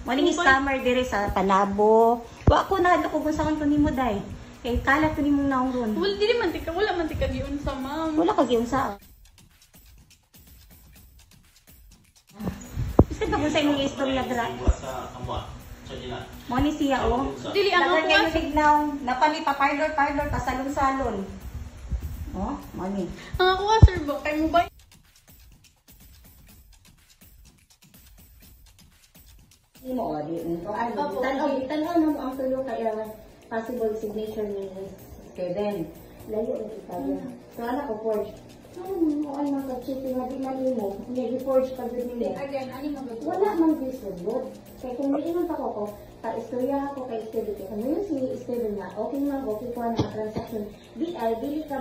Maling scammer dire sa Panabo. Wa ko na ko kung saan ko nimo day. Kay kalat ko nimo naong ron. Wala man tika giun sa ma'am. Wala ka giunsa. Isa ka kung sa imong istorya dra. Mo ni siya oh. Dili ang Dagan ako. kayo tignaw, napali pa parlor pa salon-salon. Oh, mani. Ang ako sir ba kay mo ba? Mo di tan-aw na mo ang tulo kay possible signature ni Kevin. Layo na kita yan. So ana ko forge. Ay magka-cheating na di malimo. Hindi forge pa din nila. Again, ani mo Wala man disugod. Kaya kung may inong ako, ka-istorya ako kay Steven. Kaya kung si Steven na, okay ko na transaction. Dili ka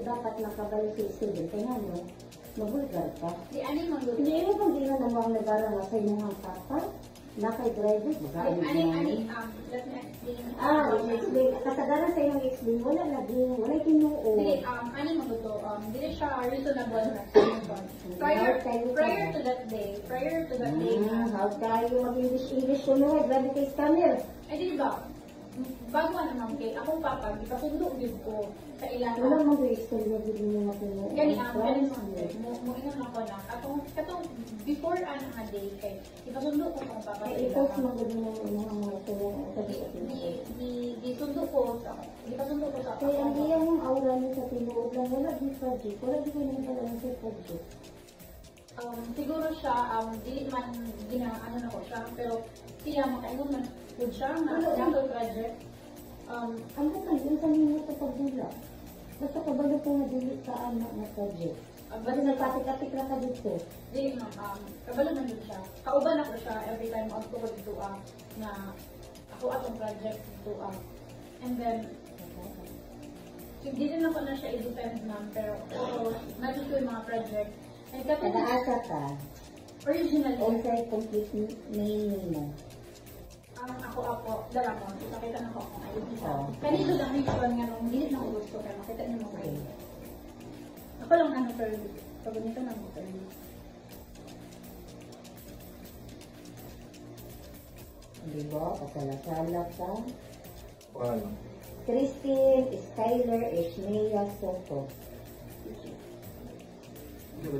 dapat makabalo si Steven. Kaya nga no, mabulgar ka. Di ani mo good. Hindi mo pang gina na mga nagara na sa inyong papa, na kay driver. Let me explain. Explain. Kasagaran sa inyong explain, wala tinuo. Dili ani mo good. Dili siya reasonable na. Prior to that day. How tayo mag-English ko no? Grabe kay scammer. Ay di ba? Bago naman kay akong papa, ipasundo gid ko sa ilang. Wala mong istorya din mo na tinuo. Gani mo ingon ako na katong before nga day kay ipasundo ko sa akong papa. I-post mo din mo mga tulong sa di sundo ko sa ipasundo ko sa kaya ang iyang aura niya sa tinuod lang, wala di project. Wala di ko naman pala sa project. Siguro siya, dili man ano na ko siya, pero siya makaingon man po siya na sample project. Ano ka yun sa ninyo sa pagdula? Basta kabalo po na dili ka anak na project. Basta nagpatik-atik na ka dito. Dili kabalo man din siya. Kauban ako siya every time ako ko dito na ako atong project dito and then hindi din ako na siya i-defend ma'am, pero natin ko yung mga project. Nag-aasa ka? Originally. On-site complete main mo. Ako, dala ko. Nakita na ko akong ID sa. Kanito lang yung nga nung minute na ubos ko kaya makita niyo mga ID. Ako lang pero pag ganito na mo pero. Diba? Pasala-sala ka. Wala. Christine Skyler Ishmael Soto. Hindi ba